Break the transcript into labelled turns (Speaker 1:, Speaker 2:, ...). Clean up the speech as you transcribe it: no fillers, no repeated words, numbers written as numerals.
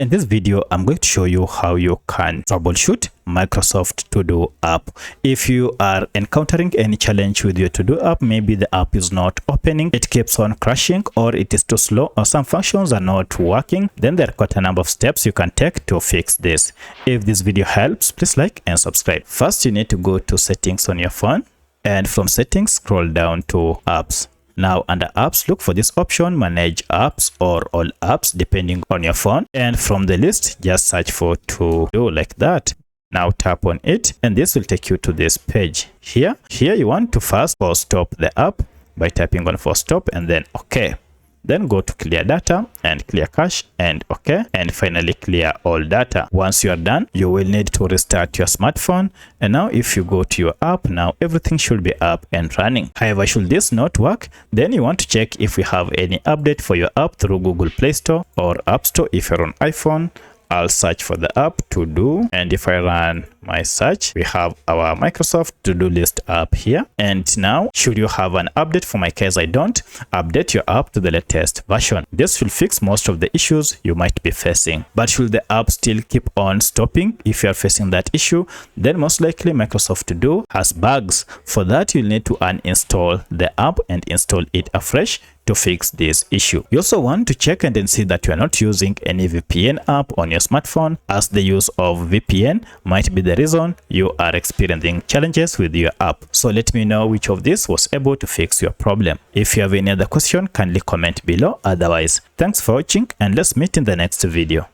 Speaker 1: In this video, I'm going to show you how you can troubleshoot Microsoft To-Do app. If you are encountering any challenge with your To-Do app, maybe the app is not opening, it keeps on crashing, or it is too slow, or some functions are not working, then there are quite a number of steps you can take to fix this. If this video helps, please like and subscribe. First, you need to go to settings on your phone, and from settings, scroll down to apps. Now under apps, look for this option, manage apps or all apps depending on your phone. And from the list, just search for To-Do like that. Now tap on it and this will take you to this page. Here you want to first force stop the app by tapping on force stop and then OK. Then go to clear data and clear cache and OK, and finally clear all data. Once you are done, you will need to restart your smartphone. And now if you go to your app, now everything should be up and running. However, should this not work, then you want to check if we have any update for your app through Google Play Store or App Store if you're on iPhone. I'll search for the app To-Do, and if I run my search, we have our Microsoft To-Do list app here. And now, should you have an update, for my case I don't, update your app to the latest version. This will fix most of the issues you might be facing. But should the app still keep on stopping, if you are facing that issue, then most likely Microsoft To-Do has bugs. For that, you'll need to uninstall the app and install it afresh to fix this issue. You also want to check and then see that you are not using any VPN app on your smartphone, as the use of VPN might be the reason you are experiencing challenges with your app. So let me know which of these was able to fix your problem. If you have any other question, kindly comment below. Otherwise, thanks for watching and let's meet in the next video.